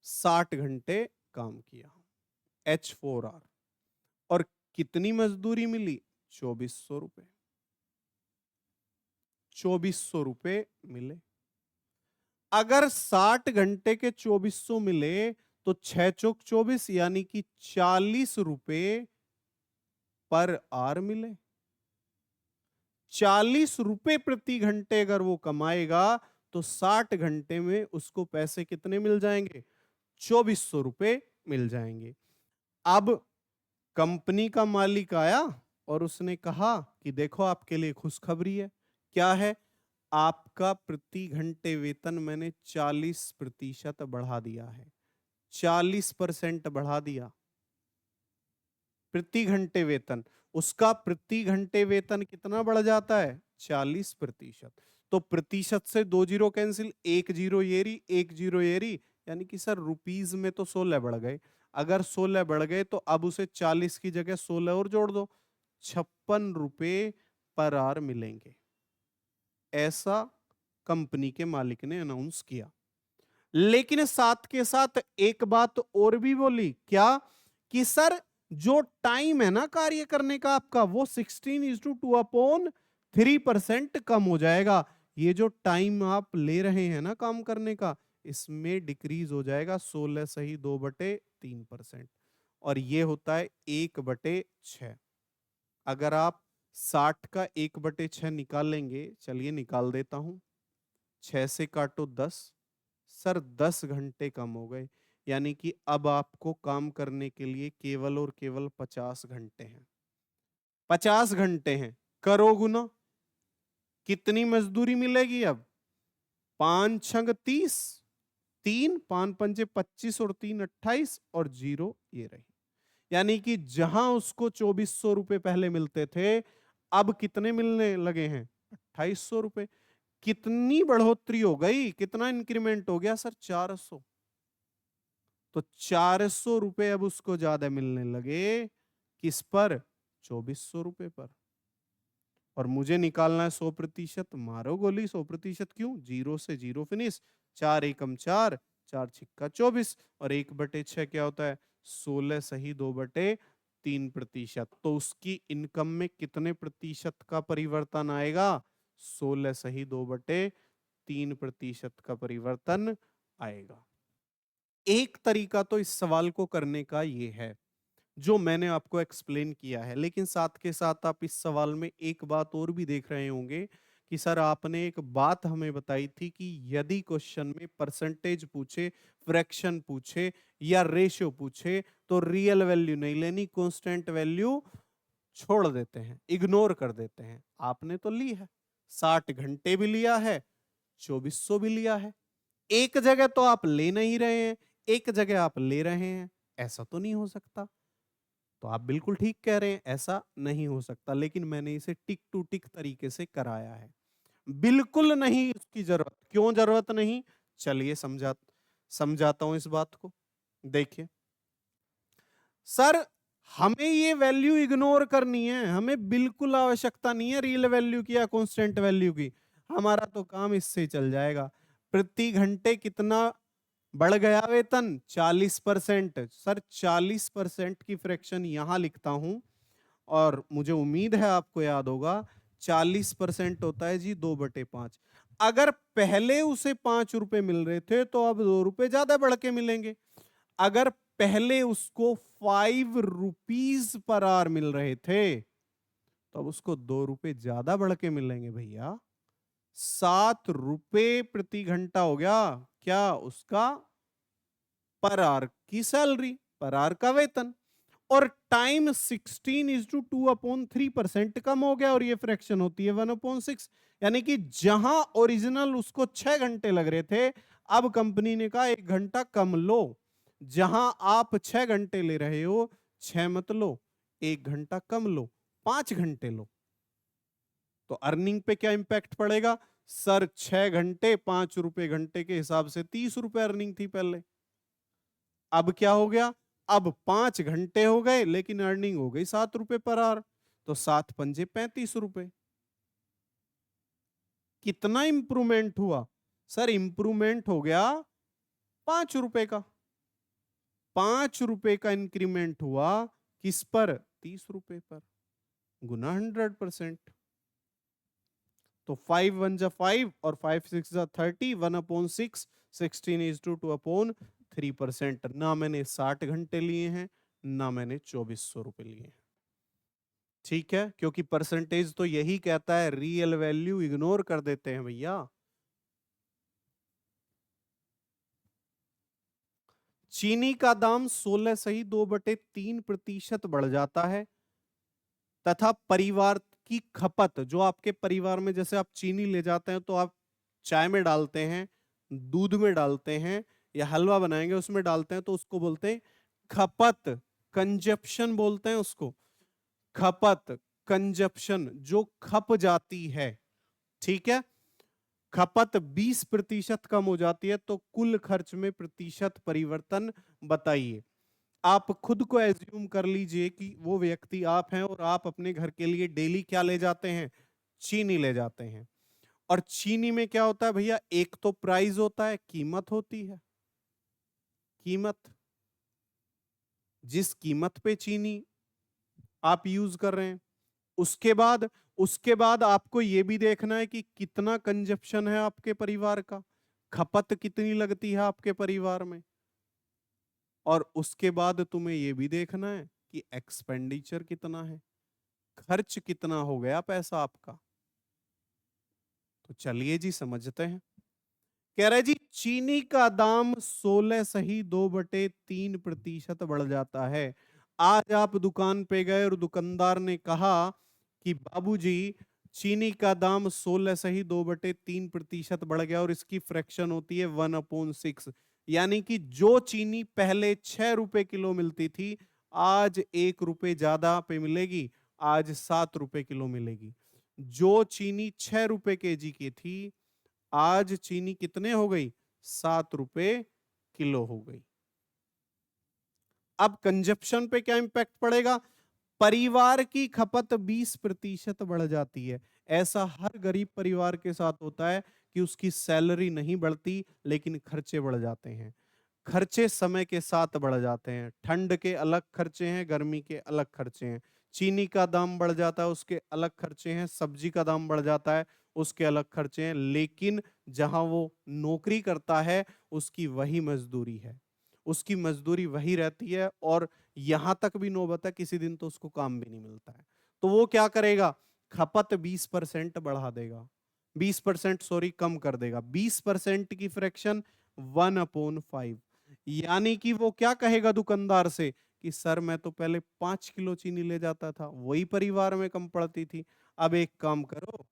60 घंटे काम किया, H4R, और कितनी मजदूरी मिली? 2400 रुपए। 2400 रुपए मिले। अगर 60 घंटे के 2400 मिले तो 6 चौक 24 यानी कि 40 रुपए पर आवर मिले। 40 रुपए प्रति घंटे अगर वो कमाएगा तो 60 घंटे में उसको पैसे कितने मिल जाएंगे? 2400 रुपए मिल जाएंगे। अब कंपनी का मालिक आया और उसने कहा कि देखो आपके लिए खुशखबरी है। क्या है? आपका प्रति घंटे वेतन मैंने 40% बढ़ा दिया है। 40% बढ़ा दिया प्रति घंटे वेतन। उसका प्रति घंटे वेतन कितना बढ़ जाता है? 40%। तो प्रतिशत से 2 जीरो कैंसिल, 1 जीरो ये रही, 1 जीरो ये रही, यानी कि सर रुपीज में तो 16 बढ़ गए। अगर 16 बढ़ गए तो अब उसे 40 की जगह 16 और जोड़ दो, 56 रुपए पर आवर मिलेंगे। ऐसा कंपनी के मालिक ने अनाउंस किया। लेकिन साथ के साथ एक बात और भी बोली। क्या? कि सर जो टाइम है ना कार्य करने का आपका, वो 16:2/3% कम हो जाएगा। ये जो टाइम आप ले रहे हैं ना काम करने का, इसमें डिक्रीज हो जाएगा 16 सही 2/3%। और ये होता है 1/6। अगर आप 60 का 1/6 निकालेंगे, चलिए निकाल देता हूं। 6 से काटो 10, सर 10 घंटे कम हो गए। यानी कि अब आपको काम करने के लिए केवल और केवल 50 घंटे हैं। 50 घंटे हैं, करो गुना, कितनी मजदूरी मिलेगी अब? 5 छंग 30, 3 5 पंजे 25 और 3 28 और जीरो ये रही। यानी कि जहां उसको 2400 रुपए पहले मिलते थे, अब कितने मिलने लगे हैं? 2800 रुपए। कितनी बढ़ोतरी हो गई? कितना इंक्रीमेंट हो गया सर? 400। तो 400 रुपए अब उसको ज्यादा मिलने लगे। किस पर? 2400 रुपए पर। और मुझे निकालना है 100%। मारो गोली, 100% क्यों? जीरो से जीरो फिनिश। 4 एकम 4, 4 छिक्का 24 और 1/6 क्या होता है? 16 सही 2/3%। तो उसकी इनकम में कितने प्रतिशत का परिवर्तन आएगा? 16 सही 2/3% का परिवर्तन आएगा। एक तरीका तो इस सवाल को करने का ये है जो मैंने आपको एक्सप्लेन किया है, लेकिन साथ के साथ आप इस सवाल में एक बात और भी देख रहे होंगे कि सर आपने एक बात हमें बताई थी कि यदि क्वेश्चन में परसेंटेज पूछे, फ्रैक्शन पूछे या रेशियो पूछे तो रियल वैल्यू नहीं लेनी, कांस्टेंट वैल्यू छोड़ देते हैं, इग्नोर कर देते हैं। आपने तो ली है, 60 घंटे भी लिया है, 2400 भी लिया है। एक जगह तो आप ले नहीं रहे हैं, एक जगह आप ले रहे हैं। ऐसा तो नहीं हो सकता। तो आप बिल्कुल ठीक कह रहे हैं, ऐसा नहीं हो सकता, लेकिन मैंने इसे टिक टू टिक तरीके से कराया है। बिल्कुल नहीं इसकी जरूरत। क्यों जरूरत नहीं? चलिए समझाता हूं इस बात को। देखिए सर, हमें ये वैल्यू इग्नोर करनी है, हमें बिल्कुल आवश्यकता नहीं है रियल वैल्यू की या कांस्टेंट वैल्यू की। हमारा तो काम इससे चल जाएगा। प्रति घंटे कितना बढ़ गया वेतन? 40%। सर 40% की फ्रैक्शन यहां लिखता हूं और मुझे उम्मीद है आपको याद होगा। 40% होता है जी 2/5। अगर पहले उसे 5 रुपए मिल रहे थे तो अब 2 रुपए ज्यादा बढ़ के मिलेंगे। अगर पहले उसको 5 रुपीज पर आवर मिल रहे थे तो अब उसको 2 रुपए ज्यादा बढ़ के मिलेंगे भैया। 7 रुपए प्रति घंटा हो गया क्या उसका? पर आवर की सैलरी, पर आवर का वेतन। और टाइम 16:2/3% कम हो गया और ये फ्रैक्शन होती है 1/6। यानी कि जहां ओरिजिनल उसको 6 घंटे लग रहे थे, अब कंपनी ने कहा 1 घंटा कम लो। जहां आप 6 घंटे ले रहे हो, 6 मत लो, 1 घंटा कम लो, 5 घंटे लो। तो अर्निंग पे क्या इंपैक्ट पड़ेगा? सर 6 घंटे 5 रुपए घंटे के हिसाब से 30 रुपए अर्निंग थी पहले। अब क्या हो गया? अब 5 घंटे हो गए लेकिन अर्निंग हो गई 7 रुपए पर आवर। तो 7 पंजे 35 रुपए। कितना इंप्रूवमेंट हुआ? सर इंप्रूवमेंट हो गया 5 रुपए का। 5 रुपए का इंक्रीमेंट हुआ किस पर? 30 रुपए पर। गुना 100%। तो 5 1 जा 5 और 5 6 जा 30, 1/6, 16:2/3%। ना मैंने 60 घंटे लिए हैं, ना मैंने 2400 रुपए लिए हैं। ठीक है, क्योंकि परसेंटेज तो यही कहता है, रियल वैल्यू इग्नोर कर देते हैं भैया। चीनी का दाम 16 सही 2/3% बढ़ जाता है तथा परिवार की खपत, जो आपके परिवार में, जैसे आप चीनी ले जाते हैं तो आप चाय में डालते हैं, दूध में डालते हैं, या हलवा बनाएंगे उसमें डालते हैं, तो उसको बोलते हैं खपत, कंजप्शन बोलते हैं उसको। खपत, कंजप्शन, जो खप जाती है। ठीक है, खपत 20% कम हो जाती है, तो कुल खर्च में प्रतिशत परिवर्तन बताइए। आप खुद को एज्यूम कर लीजिए कि वो व्यक्ति आप हैं और आप अपने घर के लिए डेली क्या ले जाते हैं, चीनी ले जाते हैं। और चीनी में क्या होता है भैया, एक तो प्राइस होता है, कीमत होती है, कीमत, जिस कीमत पे चीनी आप यूज कर रहे हैं। उसके बाद आपको यह भी देखना है कि कितना कंजप्शन है आपके परिवार का, खपत कितनी लगती है आपके परिवार में। और उसके बाद तुम्हें यह भी देखना है कि एक्सपेंडिचर कितना है, खर्च कितना हो गया पैसा आपका। तो चलिए जी समझते हैं। कह रहे जी, चीनी का दाम 16 सही 2/3% बढ़ जाता है। आज आप दुकान पे गए और दुकानदार ने कहा कि बाबूजी, चीनी का दाम 16 सही 2/3% बढ़ गया और इसकी फ्रैक्शन होती है 1/6। यानी कि जो चीनी पहले 6 रुपए किलो मिलती थी, आज 1 रुपए ज्यादा पे मिलेगी, आज 7 रुपए किलो मिलेगी। जो चीनी 6 रुपए केजी की थी, आज चीनी कितने हो गई, 7 रुपए किलो हो गई। अब कंजप्शन पे क्या इंपैक्ट पड़ेगा, परिवार की खपत 20% बढ़ जाती है। ऐसा हर गरीब परिवार के साथ होता है कि उसकी सैलरी नहीं बढ़ती लेकिन खर्चे बढ़ जाते हैं। खर्चे समय के साथ बढ़ जाते हैं, ठंड के अलग खर्चे हैं, गर्मी के अलग खर्चे हैं। चीनी का दाम बढ़ जाता है, उसके अलग खर्चे हैं, सब्जी का दाम बढ़ जाता है, उसके अलग खर्चे हैं। लेकिन जहां वो नौकरी करता है, उसकी वही मजदूरी है, उसकी मजदूरी वही रहती है, और यहां तक भी नौबत है किसी दिन तो उसको काम भी नहीं मिलता है। तो वो क्या करेगा, खपत 20% बढ़ा देगा, 20% सॉरी कम कर देगा। 20% की फ्रैक्शन 1/5। यानी कि वो क्या कहेगा दुकानदार से कि सर मैं तो पहले 5 किलो चीनी ले जाता था, वही परिवार में कम पड़ती थी, अब एक काम करो,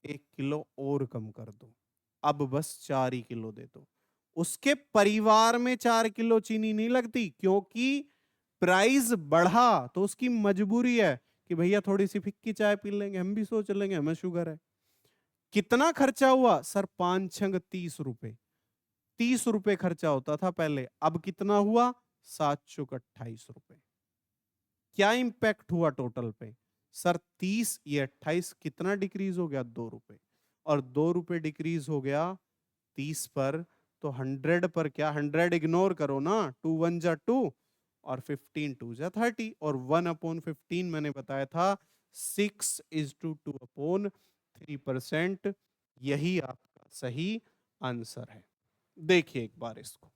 1 किलो और कम कर दो, अब बस 4 ही किलो दे दो। उसके परिवार में 4 किलो चीनी नहीं लगती, क्योंकि प्राइस बढ़ा तो उसकी मजबूरी है कि भैया थोड़ी सी फिक्की चाय पी लेंगे, हम भी सोच लेंगे हमें शुगर है। कितना खर्चा हुआ सर, 5 छंग 30 रुपए, 30 रुपए खर्चा होता था पहले, अब कितना हुआ, 7 चौक 28 रुपए। क्या इंपैक्ट हुआ टोटल पे, सर 30 ये 28, कितना डिक्रीज हो गया, 2 रुपए। और 2 रुपए डिक्रीज हो गया 30 पर, तो 100 पर क्या, 100 इग्नोर करो ना, 2 1 जा 2 और 15 2 जा 30, और 1/15 मैंने बताया था 6:2/3%। यही आपका सही आंसर है। देखिए एक बार इसको,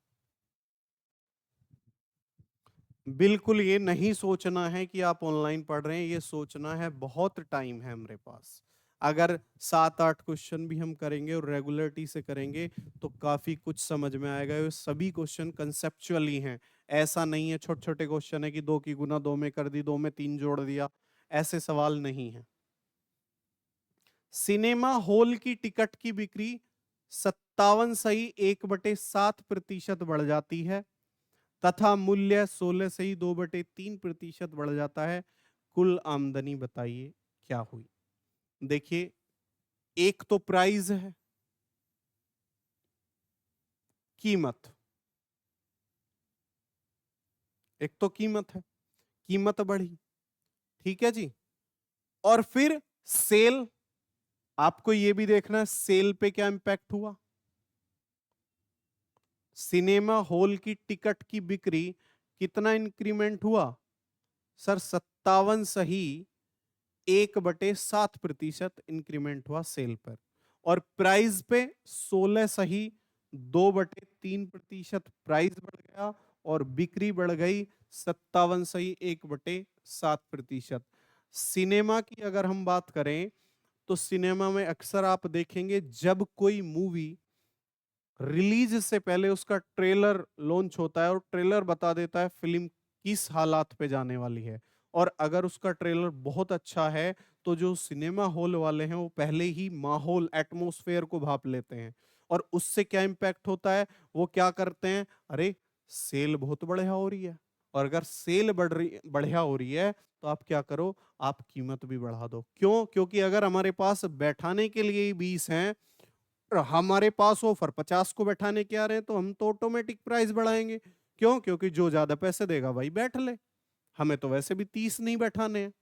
बिल्कुल ये नहीं सोचना है कि आप ऑनलाइन पढ़ रहे हैं, ये सोचना है बहुत टाइम है हमारे पास। अगर 7 8 क्वेश्चन भी हम करेंगे और रेगुलरिटी से करेंगे तो काफी कुछ समझ में आएगा। ये सभी क्वेश्चन कंसेप्चुअली हैं, ऐसा नहीं है छोटे छोटे क्वेश्चन है कि 2 की गुना 2 में कर दी, 2 में 3 जोड़ दिया, ऐसे सवाल नहीं है। सिनेमा हॉल की टिकट की बिक्री 57 सही 1/7% बढ़ जाती है तथा मूल्य 16 से ही 2/3% बढ़ जाता है। कुल आमदनी बताइए क्या हुई। देखिए, एक तो प्राइस है, कीमत, एक तो कीमत है, कीमत बढ़ी, ठीक है जी। और फिर सेल, आपको यह भी देखना है सेल पे क्या इंपैक्ट हुआ। सिनेमा हॉल की टिकट की बिक्री कितना इंक्रीमेंट हुआ, सर 57 सही 1/7% इंक्रीमेंट हुआ सेल पर, और प्राइस पे 16 सही 2/3% प्राइस बढ़ गया, और बिक्री बढ़ गई 57 सही 1/7%। सिनेमा की अगर हम बात करें तो सिनेमा में अक्सर आप देखेंगे जब कोई मूवी रिलीज से पहले उसका ट्रेलर लॉन्च होता है और ट्रेलर बता देता है फिल्म किस हालात पे जाने वाली है, और अगर उसका ट्रेलर बहुत अच्छा है तो जो सिनेमा हॉल वाले हैं वो पहले ही माहौल एटमॉस्फेयर को भाप लेते हैं, और उससे क्या इम्पैक्ट होता है, वो क्या करते हैं, अरे सेल बहुत बढ़िया हो रही है, और अगर सेल बढ़िया हो रही है तो आप क्या करो, आप कीमत भी बढ़ा दो। क्यों? क्योंकि अगर हमारे पास बैठाने के लिए ही 20 हैं और हमारे पास ऑफर 50 को बैठाने के आ रहे हैं तो हम तो ऑटोमेटिक प्राइस बढ़ाएंगे। क्यों? क्योंकि जो ज्यादा पैसे देगा वही बैठ ले, हमें तो वैसे भी 30 नहीं बैठाने हैं।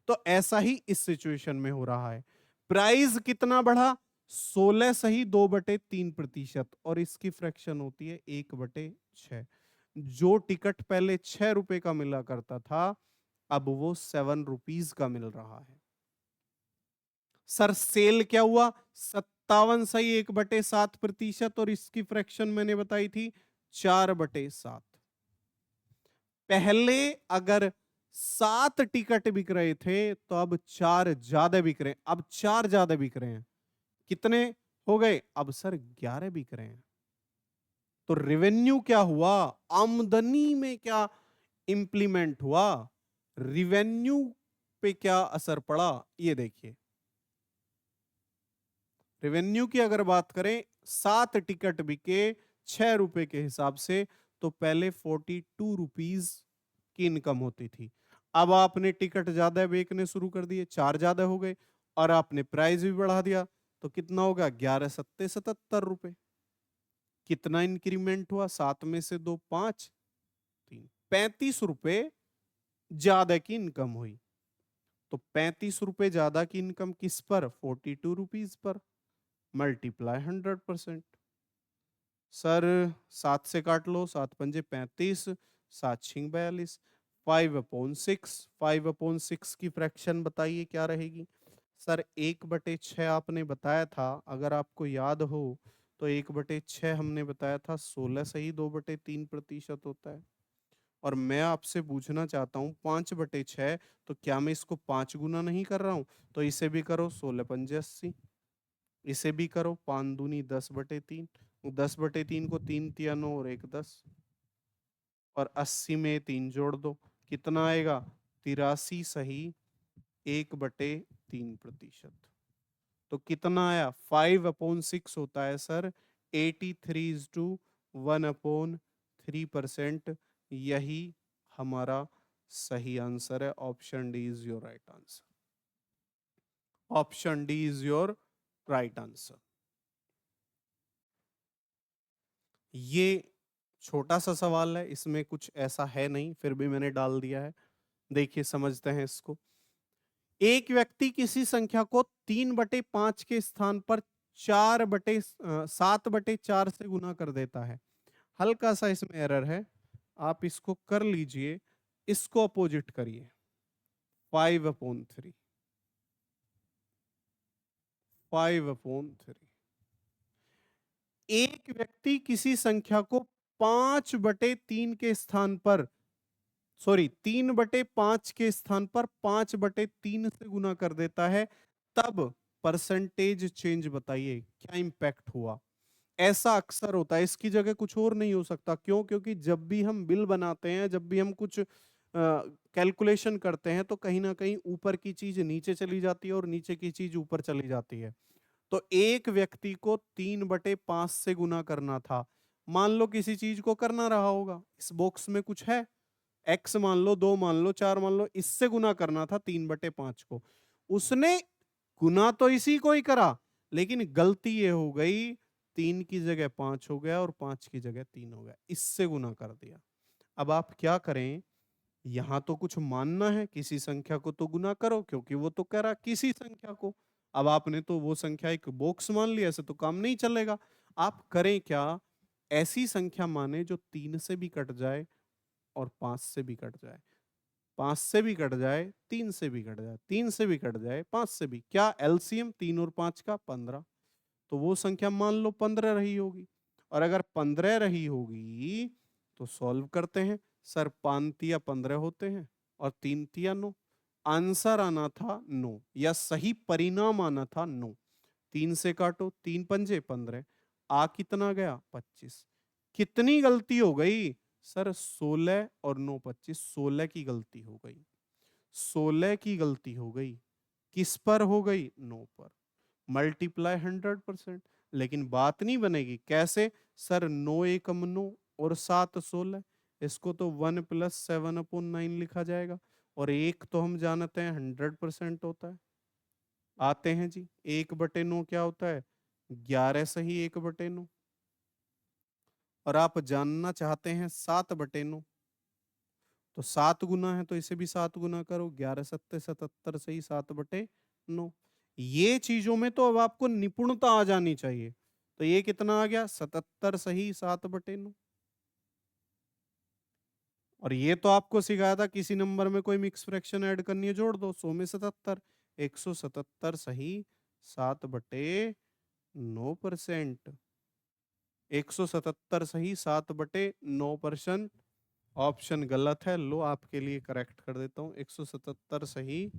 तो ऐसा ही इस सिचुएशन में हो रहा है। प्राइस कितना बढ़ा? 16 सही 2/3%, और इसकी फ्रैक्शन होती है 1/6। जो टिकट पहले 6 रुपए का मिला करता था अब वो 7 रुपीज का मिल रहा है। सर सेल क्या हुआ? 57 सही 1/7%, और इसकी फ्रैक्शन मैंने बताई थी 4/7। पहले अगर 7 टिकट बिक रहे थे तो अब 4 ज्यादा बिक रहे हैं, अब 4 ज्यादा बिक रहे हैं। कितने हो गए? अब सर 11 बिक रहे हैं। तो रेवेन्यू क्या हुआ? आमदनी में क्या इंप्लीमेंट हुआ? रिवेन्यू पे क्या असर पड़ा? ये देखिए, रेवेन्यू की अगर बात करें, 7 टिकट बिके 6 रुपए के हिसाब से, तो पहले 42 रुपीज की इनकम होती थी। अब आपने टिकट ज्यादा बेचने शुरू कर दिए, 4 ज्यादा हो गए, और आपने प्राइस भी बढ़ा दिया, तो कितना होगा? 11 सत्ते 77 रुपए। कितना इंक्रीमेंट हुआ? 7 में से 2 5 3 35 रुपए ज्यादा की इनकम हुई। तो 35 रुपए ज्यादा की इनकम किस पर? 42 रुपीज पर। मल्टीप्लाई 100%। सर 7 से काट लो, 7 पंजे 35, 7 छिंग 42, 5/6। 5/6 की फ्रैक्शन बताइए क्या रहेगी? सर 1/6 आपने बताया था, अगर आपको याद हो तो 1/6 हमने बताया था 16 सही 2/3% होता है। और मैं आपसे पूछना चाहता हूँ 5/6, तो क्या मैं इसको 5 गुना नहीं कर रहा हूँ? तो इसे भी करो, 16 पंजे 80, इसे भी करो, 5 दूनी 10/3, 10/3 को 3 तिया 9 और 1 10, और 80 में 3 जोड़ दो, कितना आएगा? 83 सही 1/3%। तो कितना आया? 5/6 होता है सर 83:1/3%। यही हमारा सही आंसर है। Option D is your right answer. Option D is your right answer. ये छोटा सा सवाल है, इसमें कुछ ऐसा है नहीं, फिर भी मैंने डाल दिया है। देखिए समझते हैं इसको। एक व्यक्ति किसी संख्या को 3/5 के स्थान पर 7/4 से गुना कर देता है। हल्का सा इसमें एरर है, आप इसको कर लीजिए, इसको अपोजिट करिए। 5/3, 5/3। एक व्यक्ति किसी संख्या को 5/3 के स्थान पर, सॉरी 3/5 के स्थान पर 5/3 से गुना कर देता है, तब परसेंटेज चेंज बताइए, क्या इंपैक्ट हुआ? ऐसा अक्सर होता है, इसकी जगह कुछ और नहीं हो सकता। क्यों? क्योंकि जब भी हम बिल बनाते हैं, जब भी हम कुछ कैलकुलेशन करते हैं, तो कहीं ना कहीं ऊपर की चीज नीचे चली जाती है और नीचे की चीज ऊपर चली जाती है। तो एक व्यक्ति को 3/5 से गुना करना था। मान लो किसी चीज को करना रहा होगा, इस बॉक्स में कुछ है, एक्स मान लो, 2 मान लो, 4 मान लो, इससे गुना करना था 3/5 को। उसने गुना तो इसी को ही करा, लेकिन गलती ये हो गई, 3 की जगह 5 हो गया और 5 की जगह 3 हो गया, इससे गुना कर दिया। अब आप क्या करें? यहां तो कुछ मानना है, किसी संख्या को तो गुना करो, क्योंकि वो तो कह रहा किसी संख्या को। अब आपने तो वो संख्या एक बॉक्स मान लिया, ऐसे तो काम नहीं चलेगा। आप करें क्या? ऐसी संख्या माने जो 3 से भी कट जाए और 5 से भी कट जाए। 5 से भी कट जाए, 3 से भी कट जाए, 3 से भी कट जाए, 5 से भी, क्या एलसीएम 3 और 5 का 15, तो वो संख्या मान लो 15 रही होगी। और अगर 15 रही होगी तो सॉल्व करते हैं। सर 5 तिया 15 होते हैं और 3 तिया 9। आंसर आना था 9, या सही परिणाम आना था 9। 3 से काटो, 3 पंजे 15, आ कितना गया 25। कितनी गलती हो गई सर? 16 और 9 25, 16 की गलती हो गई। 16 की गलती हो गई, किस पर हो गई? 9 पर। मल्टीप्लाई 100%। लेकिन बात नहीं बनेगी, कैसे सर? 9 एकम 9 और 7 16, इसको तो 1 प्लस 7/9 लिखा जाएगा। और एक तो हम जानते हैं 100% होता है। आते हैं जी, 1/9 क्या होता है? 11 सही 1/9। और आप जानना चाहते हैं 7/9, तो 7 गुना है तो इसे भी 7 गुना करो, 11 सत्ते 77 सही 7/9। ये चीजों में तो अब आपको निपुणता आ जानी चाहिए। तो ये कितना आ गया? 77 सही 7/9। और ये तो आपको सिखाया था, किसी नंबर में कोई मिक्स फ्रैक्शन ऐड करनी है, जोड़ दो, 100 में 77, 177 सही 7/9%। 177 सही 7/9%। ऑप्शन गलत है, लो आपके लिए करेक्ट कर देता हूं, 177 सही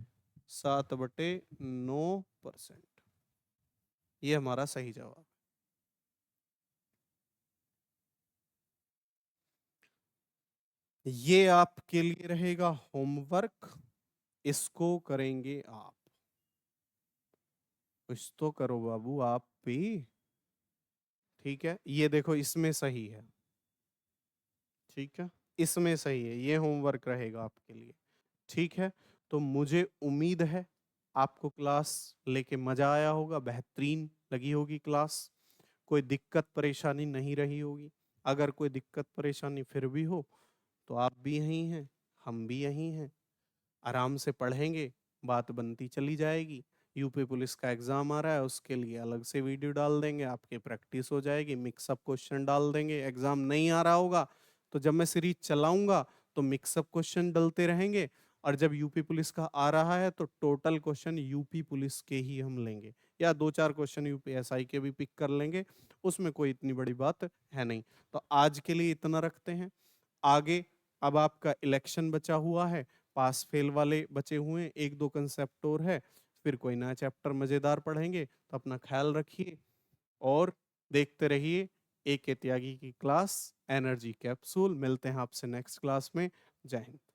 7/9%, ये हमारा सही जवाब। ये आपके लिए रहेगा होमवर्क, इसको करेंगे आप। कुछ तो करो बाबू आप भी। ठीक है, ये देखो इसमें सही है। ठीक है, इसमें सही है, ये होमवर्क रहेगा आपके लिए। ठीक है, तो मुझे उम्मीद है आपको क्लास लेके मजा आया होगा, बेहतरीन लगी होगी क्लास, कोई दिक्कत परेशानी नहीं रही होगी। अगर कोई दिक्कत परेशानी फिर भी हो तो आप भी यहीं हैं, हम भी यहीं हैं, आराम से पढ़ेंगे, बात बनती चली जाएगी। यूपी पुलिस का एग्जाम आ रहा है, उसके लिए अलग से वीडियो डाल देंगे, आपकी प्रैक्टिस हो जाएगी, मिक्सअप क्वेश्चन डाल देंगे। एग्जाम नहीं आ रहा होगा तो जब मैं सीरीज चलाऊंगा तो मिक्सअप क्वेश्चन डलते रहेंगे, और जब यूपी पुलिस का आ रहा है तो टोटल क्वेश्चन यूपी पुलिस के ही हम लेंगे, या 2-4 क्वेश्चन यूपीएसआई के भी पिक कर लेंगे, उसमें कोई इतनी बड़ी बात है नहीं। तो आज के लिए इतना रखते हैं। आगे अब आपका इलेक्शन बचा हुआ है, पास फेल वाले बचे हुए हैं, 1-2 कंसेप्ट और है, फिर कोई नया चैप्टर मजेदार पढ़ेंगे। तो अपना ख्याल रखिए और देखते रहिए AK त्यागी की क्लास एनर्जी कैप्सूल। मिलते हैं आपसे नेक्स्ट क्लास में। जय हिंद।